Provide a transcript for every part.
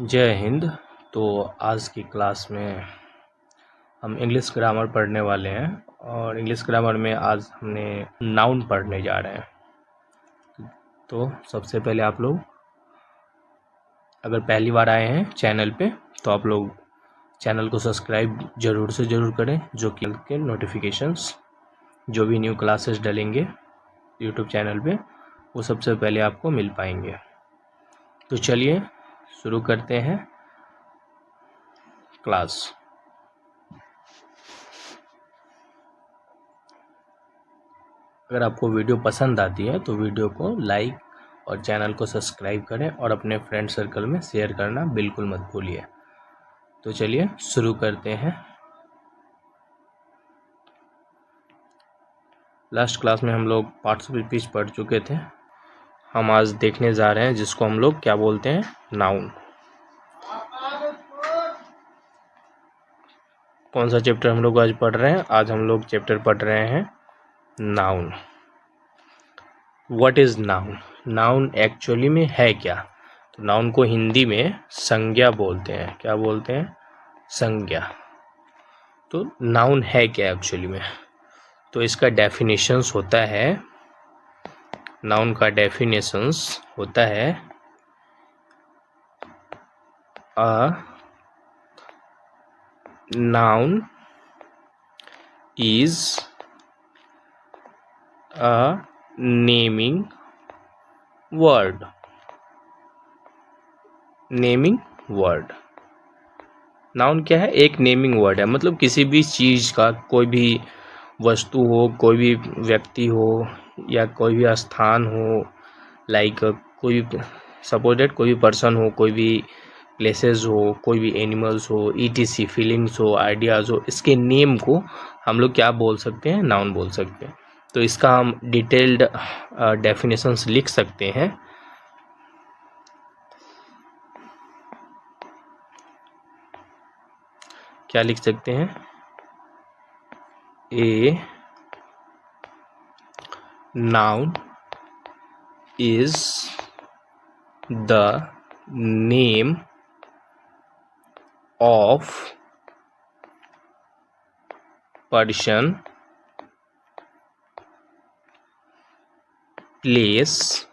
जय हिंद। तो आज की क्लास में हम इंग्लिश ग्रामर पढ़ने वाले हैं और इंग्लिश ग्रामर में आज हमने नाउन पढ़ने जा रहे हैं। तो सबसे पहले आप लोग अगर पहली बार आए हैं चैनल पे तो आप लोग चैनल को सब्सक्राइब ज़रूर से ज़रूर करें, जो कि के नोटिफिकेशंस जो भी न्यू क्लासेस डलेंगे यूट्यूब चैनल पे वो सबसे पहले आपको मिल पाएंगे। तो चलिए शुरू करते हैं क्लास। अगर आपको वीडियो पसंद आती है तो वीडियो को लाइक और चैनल को सब्सक्राइब करें और अपने फ्रेंड सर्कल में शेयर करना बिल्कुल मत भूलिए। तो चलिए शुरू करते हैं। लास्ट क्लास में हम लोग पार्टिसिपल स्पीच पढ़ चुके थे। हम आज देखने जा रहे हैं जिसको हम लोग क्या बोलते हैं, नाउन। कौन सा चैप्टर हम लोग आज पढ़ रहे हैं? आज हम लोग चैप्टर पढ़ रहे हैं noun. What is noun? Noun actually में है क्या? तो नाउन को हिंदी में संज्ञा बोलते हैं। क्या बोलते हैं? संज्ञा। तो नाउन है क्या एक्चुअली में? तो इसका डेफिनेशंस होता है, नाउन का डेफिनेशंस होता है a noun is a naming word. Naming word. Noun क्या है? एक नेमिंग वर्ड है, मतलब किसी भी चीज़ का, कोई भी वस्तु हो, कोई भी व्यक्ति हो या कोई भी स्थान हो, लाइक कोई भी सपोजेड कोई भी पर्सन हो, कोई भी प्लेसेस हो, कोई भी एनिमल्स हो, ईटीसी फीलिंग्स हो, आइडियाज़ हो, इसके नेम को हम लोग क्या बोल सकते हैं? नाउन बोल सकते हैं। तो इसका हम डिटेल्ड डेफिनेशंस लिख सकते हैं। क्या लिख सकते हैं? A noun is the name of person, place,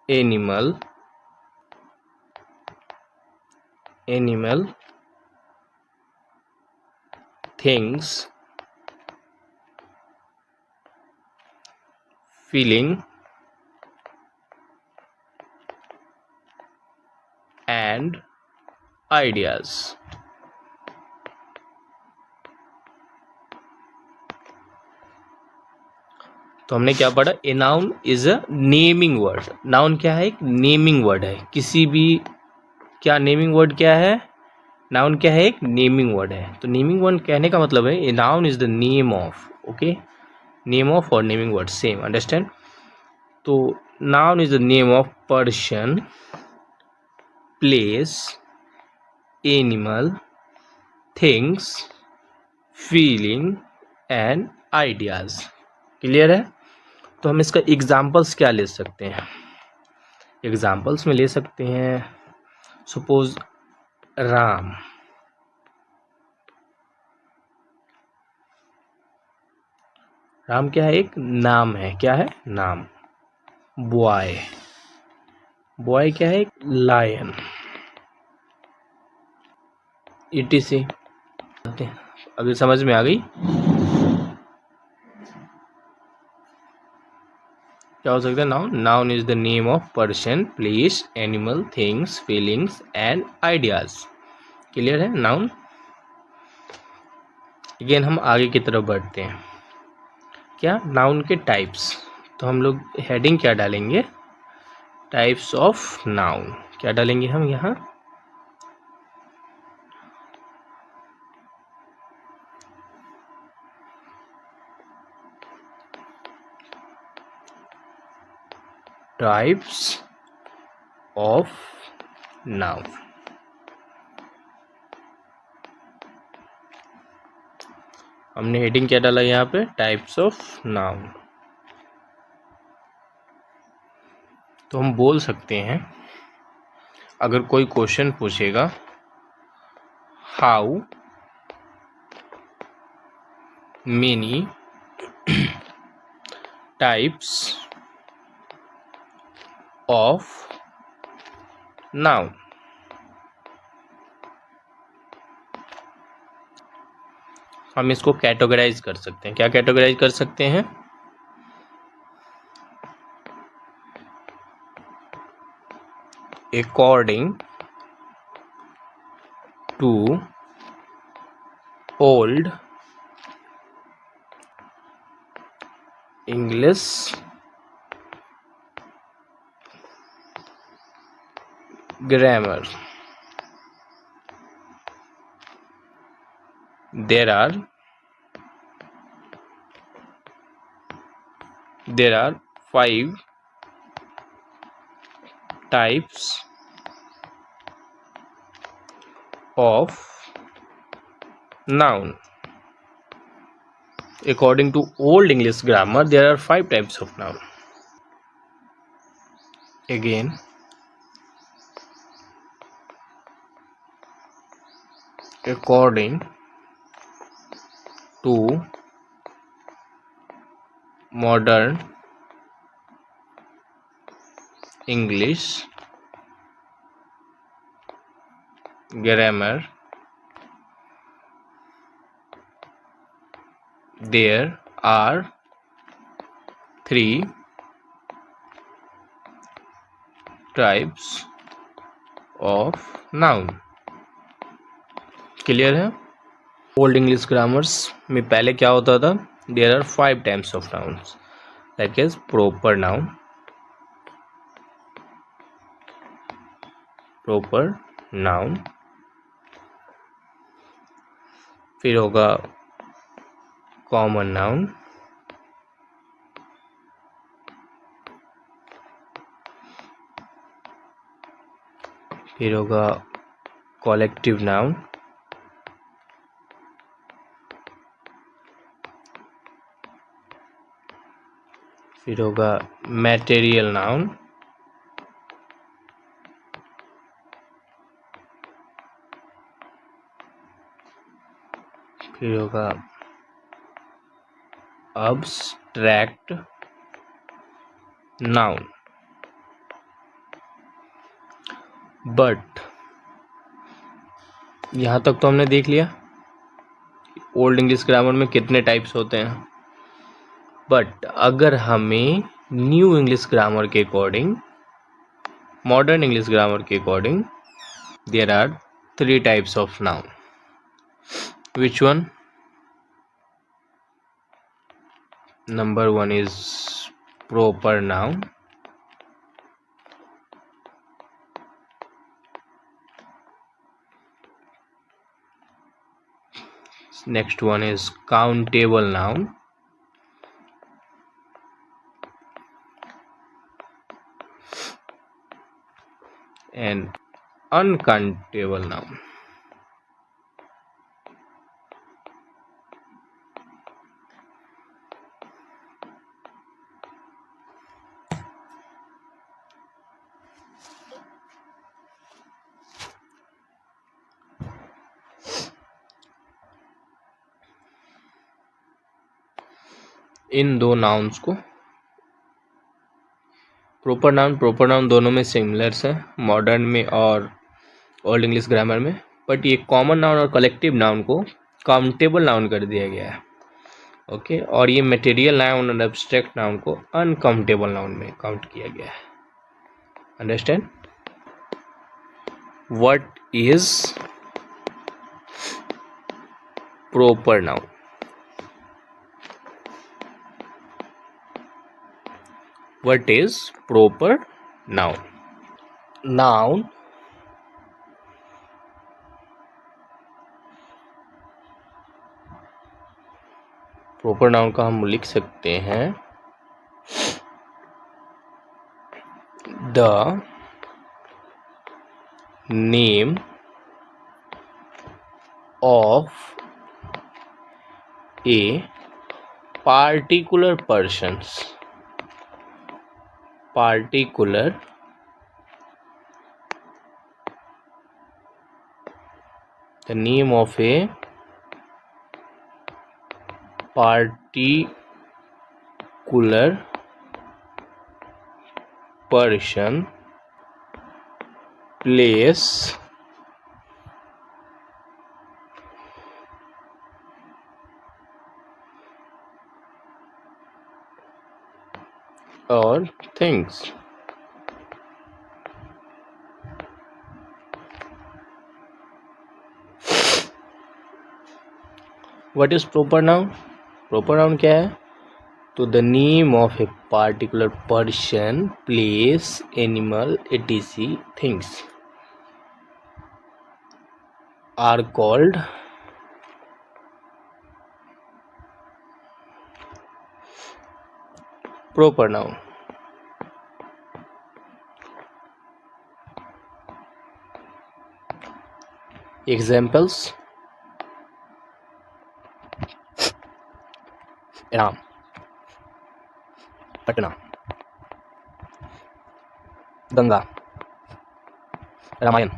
animal, things, feeling and ideas. तो हमने क्या पढ़ा? A noun is a naming word. Noun क्या है? एक नेमिंग वर्ड है। किसी भी क्या नेमिंग वर्ड क्या है? नाउन क्या है? एक नेमिंग वर्ड है। तो नेमिंग वर्ड कहने का मतलब है a noun is the name of, okay, name of और नेमिंग वर्ड सेम, अंडरस्टैंड? तो noun is the name of person, place, animal, things, feeling and ideas. Clear है? तो हम इसका एग्जाम्पल्स क्या ले सकते हैं? एग्जाम्पल्स में ले सकते हैं, सपोज राम। राम क्या है? एक नाम है। क्या है? नाम। बॉय। बॉय क्या है? एक लायन। ईटीसी। अभी समझ में आ गई? क्या हो सकता है? Noun. Noun is the name of person, place, animal, things, feelings and ideas. Clear है? नाउन। अगेन हम आगे की तरफ बढ़ते हैं। क्या? नाउन के टाइप्स। तो हम लोग हेडिंग क्या डालेंगे? Types of noun. क्या डालेंगे हम यहाँ? Types of noun. हमने हेडिंग क्या डाला यहाँ पे? Types of noun. तो हम बोल सकते हैं अगर कोई क्वेश्चन पूछेगा how many types of noun, हम इसको कैटेगराइज कर सकते हैं। क्या कैटेगराइज कर सकते हैं? According to old English grammar, there are 5 types of noun. According to Old English Grammar, there are 5 types of noun. Again, according to modern English grammar, there are 3 types of noun. Clear है? Old English grammars में पहले क्या होता था? There are 5 types of nouns, that is proper noun, फिर होगा common noun, फिर होगा कलेक्टिव नाउन, फिर होगा मैटेरियल नाउन, फिर होगा अब्स्ट्रैक्ट नाउन। बट यहाँ तक तो हमने देख लिया ओल्ड इंग्लिश ग्रामर में कितने टाइप्स होते हैं। बट अगर हमें न्यू इंग्लिश ग्रामर के अकॉर्डिंग, मॉडर्न इंग्लिश ग्रामर के according, there are 3 types of noun. Which one? Number 1 is proper noun, next one is countable noun, and uncountable noun. इन दो नाउन्स को प्रॉपर नाउन दोनों में similars है, modern में और ओल्ड इंग्लिश ग्रामर में। बट ये कॉमन नाउन और कलेक्टिव नाउन को काउंटेबल नाउन कर दिया गया है। ओके, और ये मटेरियल नाउन और एब्स्ट्रैक्ट नाउन को अनकाउंटेबल नाउन में काउंट किया गया है। Understand? What is proper noun? What is proper noun? Noun proper noun का हम लिख सकते हैं the name of a particular person's particular The name of a particular person, place, or things. What is proper noun? Proper noun क्या है? तो the name of a particular person, place, animal, etc. things are called proper noun. Examples: Ram, Patna, Ganga, Ramayana.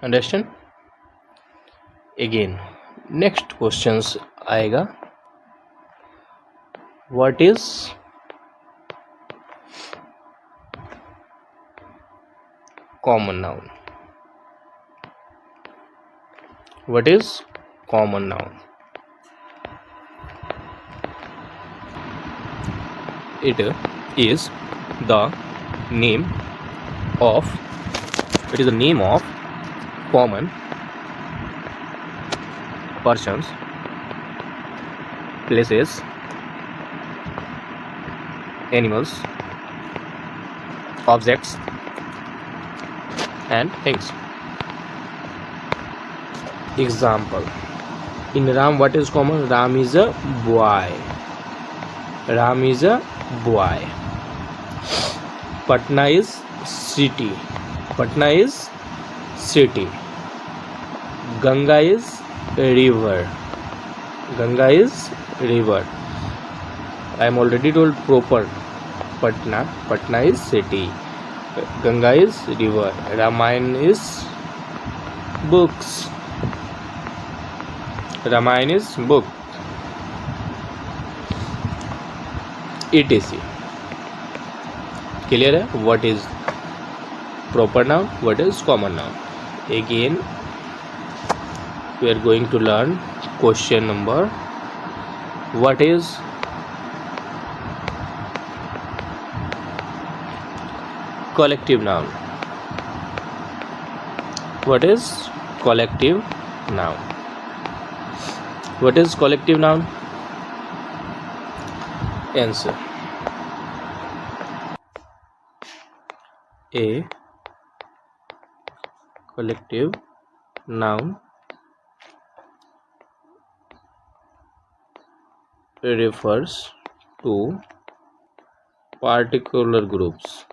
Understand? Again, next questions आएगा. What is common noun? What is common noun? It is the name of common persons, places, animals, objects, and things. Example: in Ram, what is common? Ram is a boy. Ram is a boy. Patna is city. Patna is city. Ganga is river. Ganga is river. I am already told proper. Patna. Patna is city. Ganga is river. Ramayana is books. Ramayana is book. etc. Clear है? What is proper noun? What is common noun? Again, we are going to learn question number. What is collective noun? What is collective noun? What is collective noun? Answer: a collective noun refers to particular groups.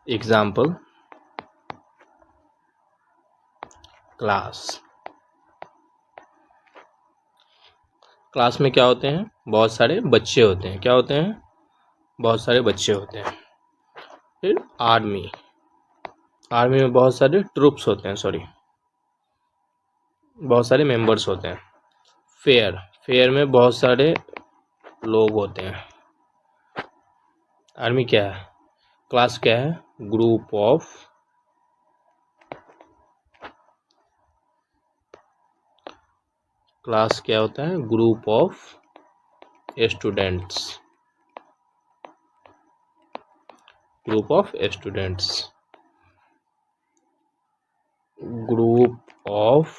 Example: class. Class में क्या होते हैं? बहुत सारे बच्चे होते हैं. क्या होते हैं? बहुत सारे बच्चे होते हैं. फिर आर्मी. आर्मी में बहुत सारे ट्रूप्स होते हैं. बहुत सारे मेंबर्स होते हैं. फेयर. फेयर में बहुत सारे लोग होते हैं. आर्मी क्या है? क्लास क्या है? ग्रुप ऑफ क्लास क्या होता है? Group of students. Group of students. Group of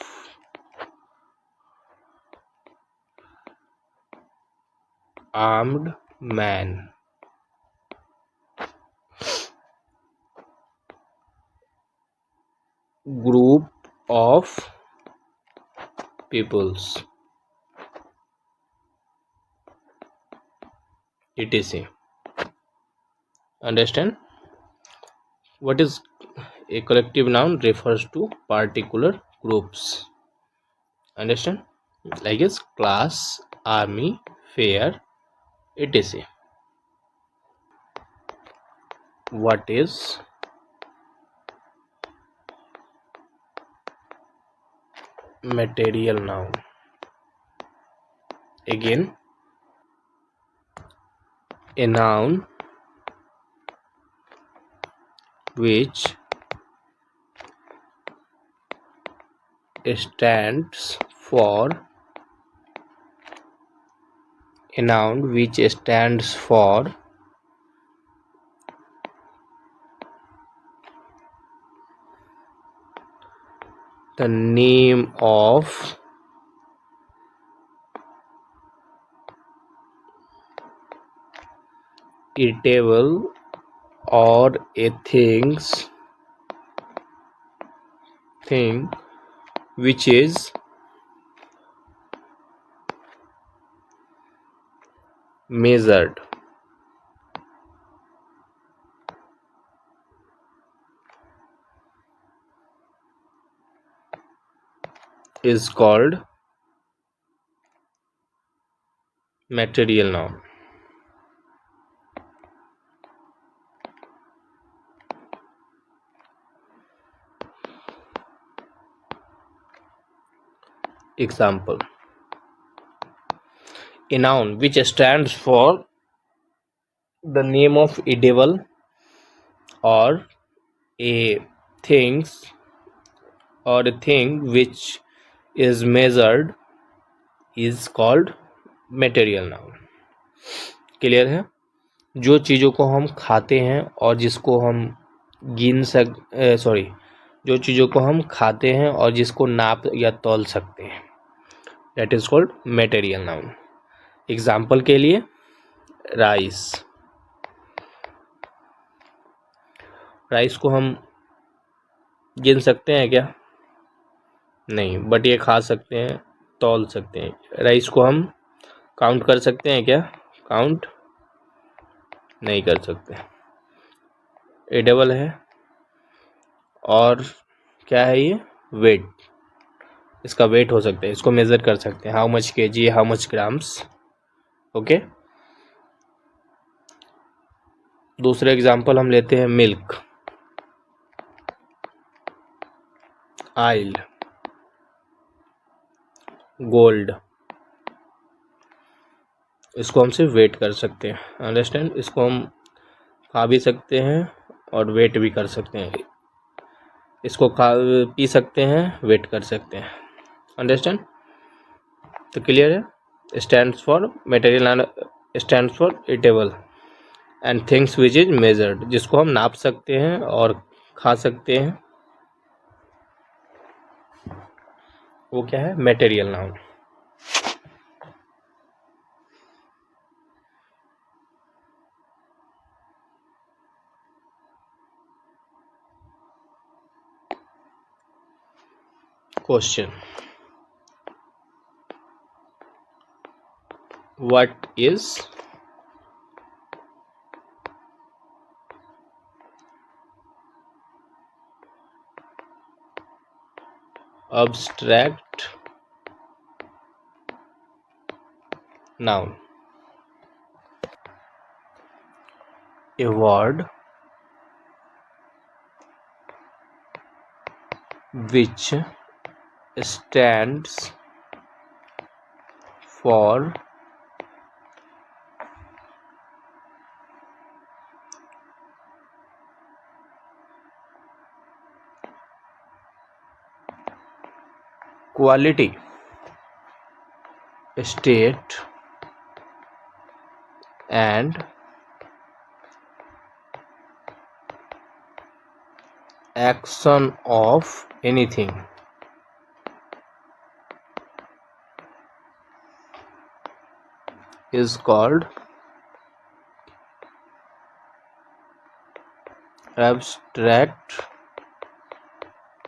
armed man. Group of peoples, etc. Understand? What is a collective noun? Refers to particular groups. Understand? Like is class, army, fair, etc. What is material noun? Again, a noun which stands for the name of a table or a thing which is measured is called material noun. Example: a noun which stands for the name of a table or a things or a thing which is measured is called material noun. Clear है? जो चीज़ों को हम खाते हैं और जिसको हम जो चीज़ों को हम खाते हैं और जिसको नाप या तौल सकते हैं, that is called material noun. Example के लिए राइस को हम गिन सकते हैं क्या? नहीं, बट ये खा सकते हैं, तौल सकते हैं. राइस को हम काउंट कर सकते हैं क्या? काउंट नहीं कर सकते. एडेबल है. और क्या है ये? वेट. इसका वेट हो सकता है, इसको मेजर कर सकते हैं. How much KG, how much grams. Okay. दूसरा एग्जांपल हम लेते हैं मिल्क, ऑयल, गोल्ड. इसको हम सिर्फ वेट कर सकते हैं. अंडरस्टैंड? इसको हम खा भी सकते हैं और वेट भी कर सकते हैं. इसको पी सकते हैं, वेट कर सकते हैं. अंडरस्टैंड? तो क्लियर है? Stands for material, stands for a table and things which is measured, जिसको हम नाप सकते हैं और खा सकते हैं, वो क्या है? Material noun. Question: what is abstract noun? A word which stands for quality, state and action of anything is called abstract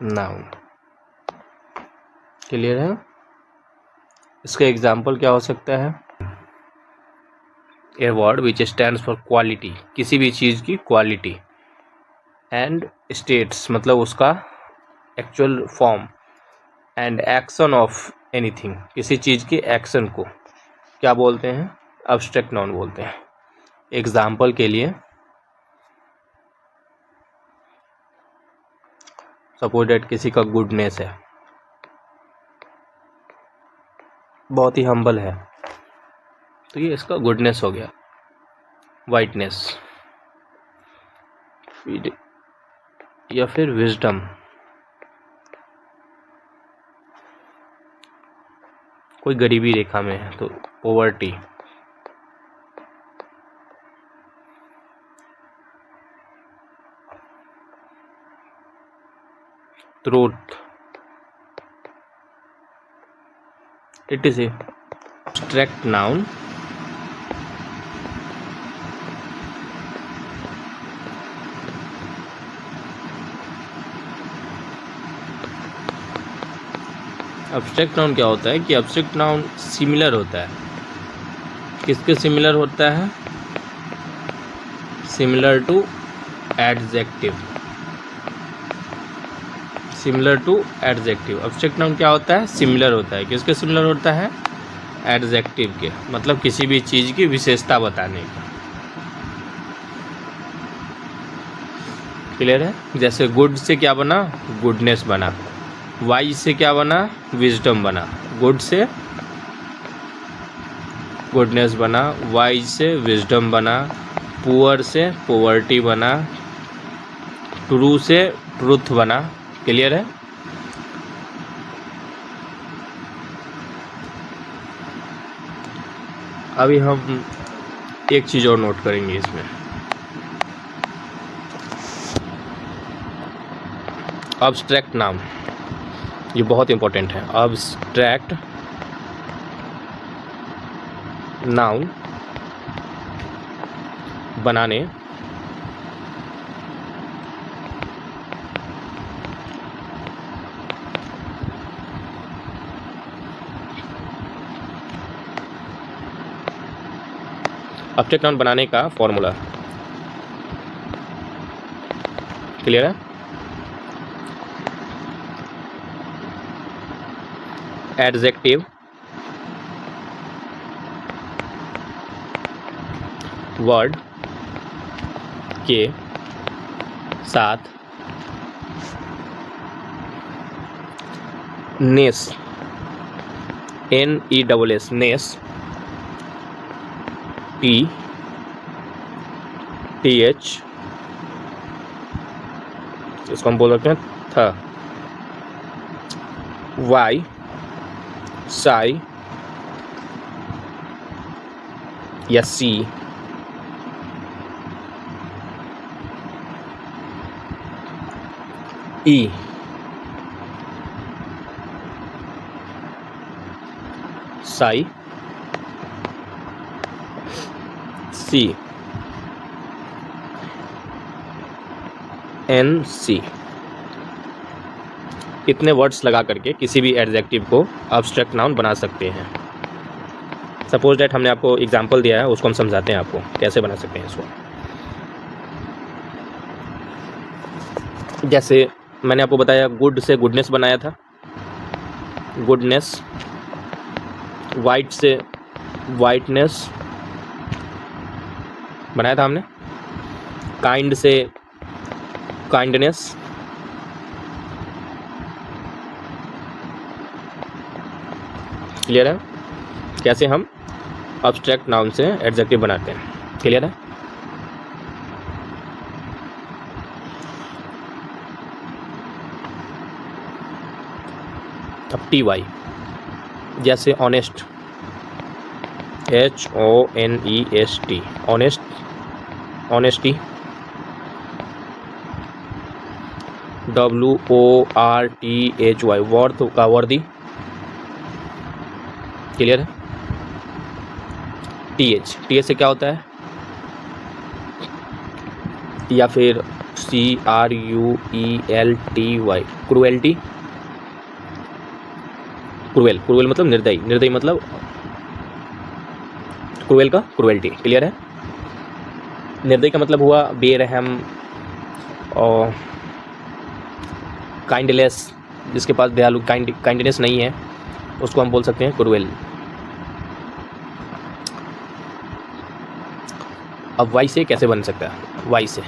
noun. Clear है? इसका एग्जाम्पल क्या हो सकता है? A word which stands for quality, किसी भी चीज़ की क्वालिटी, एंड स्टेट्स मतलब उसका actual form, and action of anything, किसी चीज़ के एक्शन को क्या बोलते हैं? एब्स्ट्रैक्ट नाउन बोलते हैं। एग्जाम्पल के लिए सपोज डेट किसी का गुडनेस है, बहुत ही हम्बल है, तो ये इसका गुडनेस हो गया। वाइटनेस या फिर विजडम, कोई गरीबी रेखा में है तो poverty. Truth, it is abstract noun abstract noun क्या होता है कि एब्स्ट्रैक्ट नाउन सिमिलर होता है। किसके सिमिलर होता है? Similar to adjective. Similar to adjective. Abstract noun क्या होता है? सिमिलर होता है। किसके सिमिलर होता है? एडजेक्टिव के, मतलब किसी भी चीज़ की विशेषता बताने का। क्लियर है? जैसे गुड से क्या बना? गुडनेस बना। वाइज से क्या बना? विजडम बना। गुड से गुडनेस बना, वाइज से विजडम बना, पुअर से पॉवर्टी बना, ट्रू से ट्रुथ बना। क्लियर है? अभी हम एक चीज़ और नोट करेंगे इसमें, एब्स्ट्रैक्ट नाउन, ये बहुत इंपॉर्टेंट है। एब्स्ट्रैक्ट नाउन बनाने एब्स्ट्रैक्ट नाउन बनाने का फॉर्मूला। क्लियर है? एडजेक्टिव वर्ड के साथ नेस, NESS, नेस, TH, इसको हम बोल सकते हैं था, वाई, साई या सी, ई, साई, सी, NC, इतने वर्ड्स लगा करके किसी भी एडजेक्टिव को एब्स्ट्रैक्ट नाउन बना सकते हैं। सपोज दैट हमने आपको एग्जांपल दिया है, उसको हम समझाते हैं आपको कैसे बना सकते हैं इसको। जैसे मैंने आपको बताया, गुड से गुडनेस बनाया था, गुडनेस। वाइट से वाइटनेस बनाया था हमने। काइंड से काइंडनेस। क्लियर है? कैसे हम एब्स्ट्रैक्ट नाउन से एडजेक्टिव बनाते हैं। क्लियर है? अब TY, जैसे honest, HONEST, honest, honesty. WORTHY, worth का वर्दी। क्लियर है? TH से क्या होता है? या फिर CRUELTY, क्रूएल्टी। क्रूएल मतलब निर्दयी, निर्दयी मतलब क्रूएल का क्रूएल्टी। क्लियर है? निर्दयी का मतलब हुआ बेरहम और काइंडलेस, जिसके पास दयालु काइंडनेस नहीं है। उसको हम बोल सकते हैं क्रूएल। अब वाई से कैसे बन सकता है? वाई से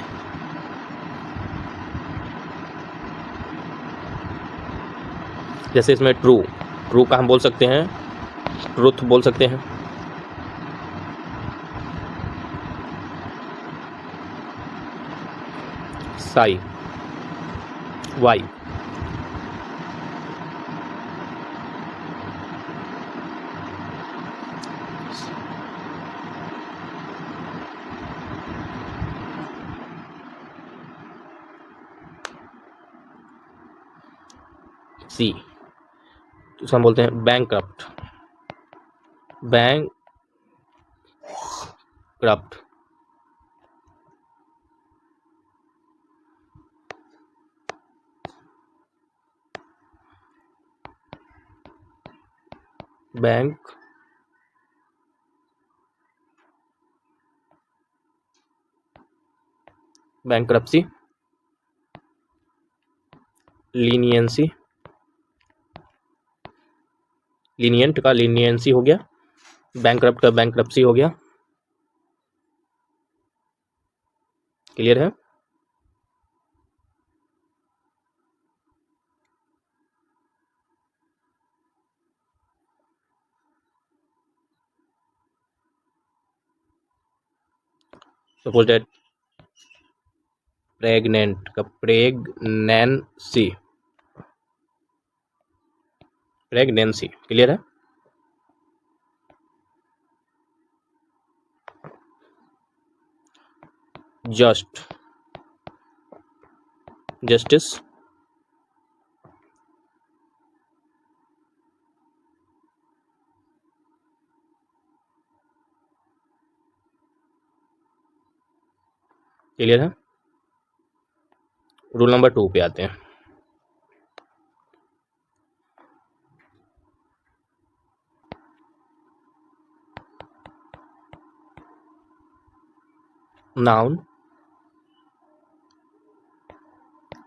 जैसे इसमें ट्रू, ट्रू का हम बोल सकते हैं ट्रुथ बोल सकते हैं। साई, वाई, सी, तो हम बोलते हैं bankrupt, bankrupt, bank bankruptcy, leniency, lenient का लीनियंसी हो गया, बैंकरप्ट का बैंकरप्सी हो गया। क्लियर है? सपोज दैट प्रेग्नेंट का प्रेगनेंसी, प्रेगनेंसी। क्लियर है? जस्ट, जस्टिस, क्लियर है? रूल नंबर 2 पे आते हैं। नाउन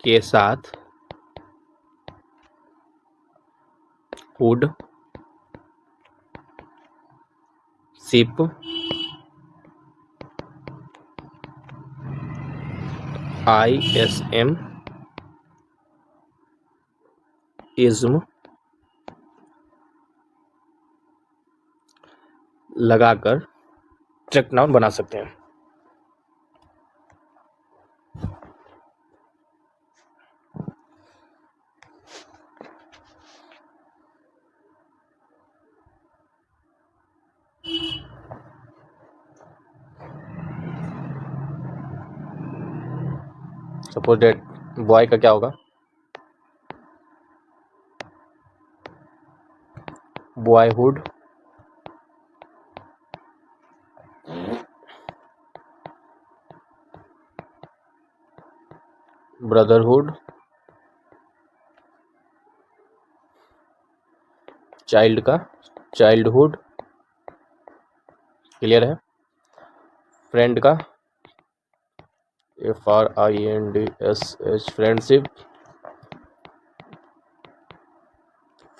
के साथ वुड, शिप, ISM, इज्म लगाकर ट्रैक नाउन बना सकते हैं। सपोज दैट बॉय का क्या होगा? बॉयहुड, ब्रदरहुड, चाइल्ड का चाइल्डहुड। क्लियर है? फ्रेंड का FRIENDSH, friendship,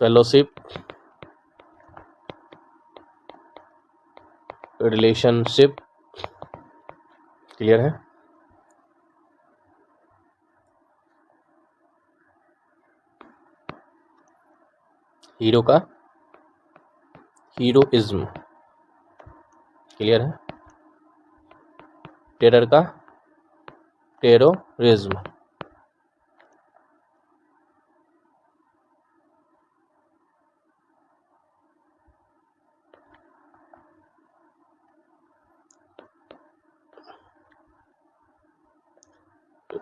fellowship, relationship. Clear है? हीरो का हीरोइज्म। क्लियर है? टेरर का टेररिज्म।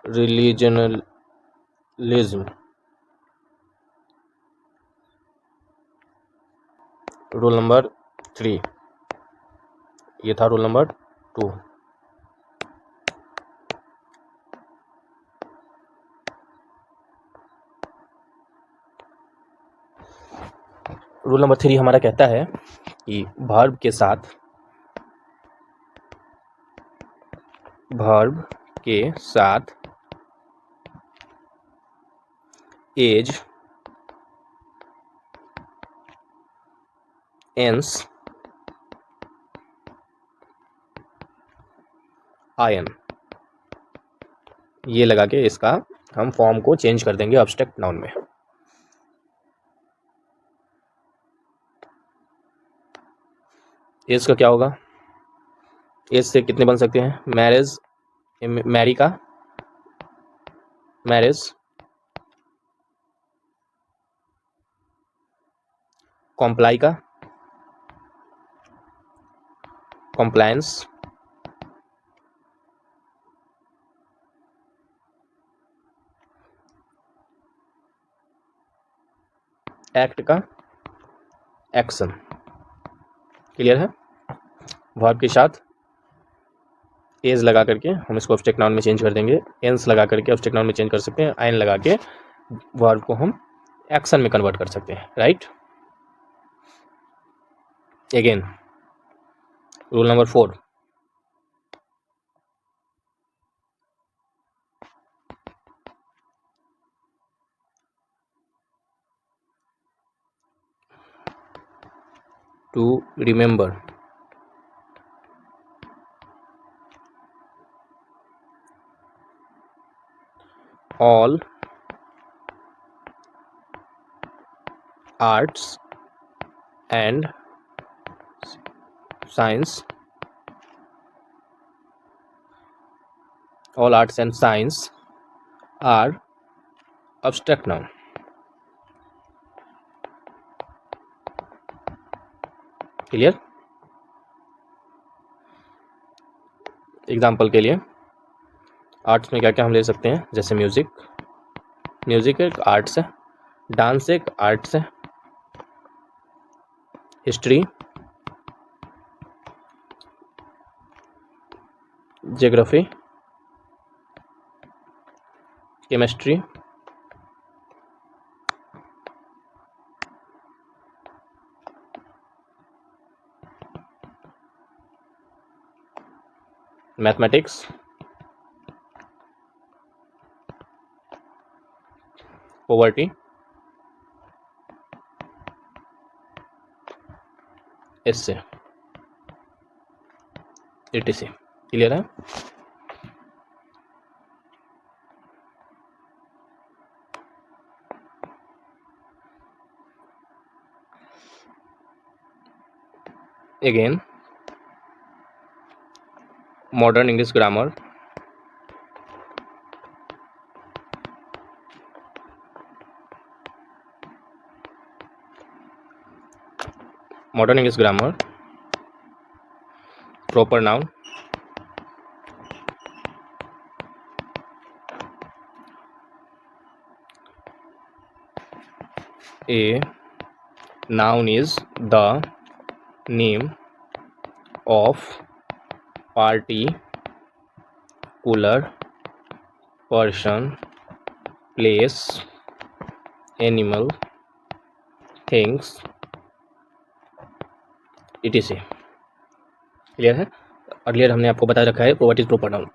रिलीजनलिज्म। रूल नंबर 3, ये था रूल नंबर 2। रूल नंबर 3 हमारा कहता है कि वर्ब के साथ एज एंस आयन, ये लगा के इसका हम फॉर्म को चेंज कर देंगे एब्स्ट्रैक्ट नाउन में। एज का क्या होगा? एज से कितने बन सकते हैं? मैरिज, मैरी का मैरिज, कॉम्प्लाई का कॉम्प्लायंस, एक्ट का एक्शन। क्लियर है? वर्ब के साथ एज लगा करके हम इसको ऑब्जेक्ट नाउन में चेंज कर देंगे। एंस लगा करके ऑब्जेक्ट नाउन में चेंज कर सकते हैं। आयन लगा के वर्ब को हम एक्शन में कन्वर्ट कर सकते हैं। Right? Again rule number 4, to remember all arts and science, all arts and science are abstract noun। Clear? Example के लिए आर्ट्स में क्या क्या हम ले सकते हैं? जैसे म्यूजिक, म्यूजिक एक आर्ट्स है, डांस एक आर्ट्स है, history, geography, chemistry, mathematics, poverty, essay, etc। Clear है? Again modern English grammar, modern English grammar, proper noun, a noun is the name of particular person, place, animal, things, etc। Clear है? Earlier हमने आपको बता रखा है what is proper noun.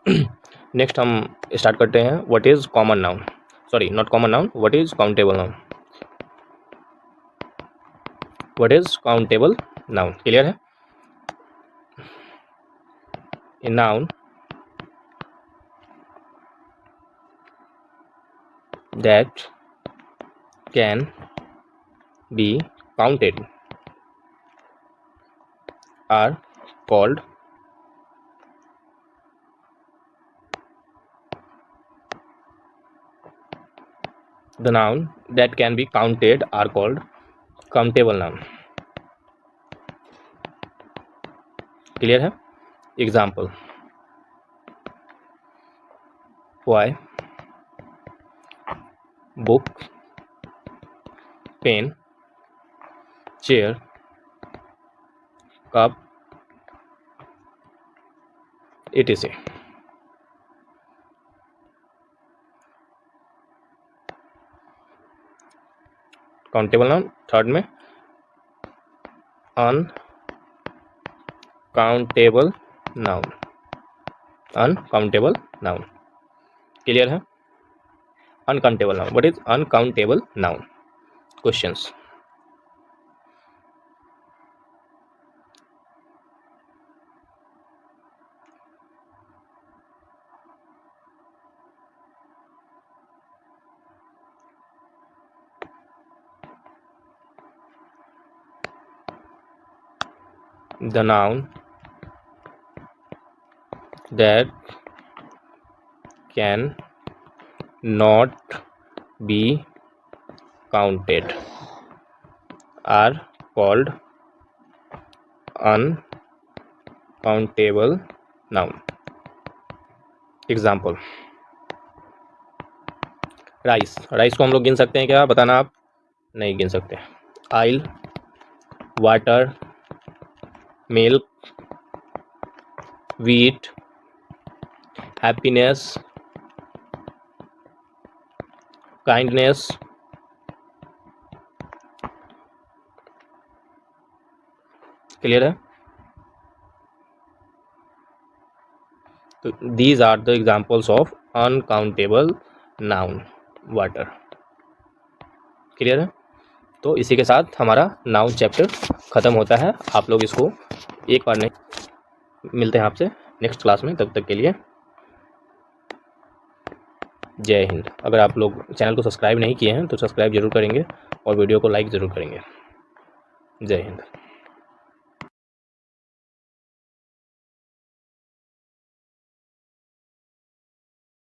Next हम start करते हैं what is common noun, sorry not common noun, what is countable noun. What is countable noun? Clear है? A noun that can be counted are called the noun that can be counted are called countable noun। Clear है? Example why, book, pen, chair, cup, etc। Countable noun third में uncountable noun, uncountable noun. Clear है? Uncountable noun, what is uncountable noun? Questions the noun that can not be counted are called uncountable noun. Example, rice, rice को हम लोग गिन सकते हैं क्या? बताना आप। नहीं गिन सकते। Oil, water, milk, wheat, happiness, kindness, clear है? तो these are the examples of uncountable noun water. Clear है? तो इसी के साथ हमारा नाउन चैप्टर ख़त्म होता है। आप लोग इसको एक बार नहीं, मिलते हैं आपसे नेक्स्ट क्लास में। तब तक के लिए जय हिंद। अगर आप लोग चैनल को सब्सक्राइब नहीं किए हैं तो सब्सक्राइब जरूर करेंगे और वीडियो को लाइक ज़रूर करेंगे। जय हिंद।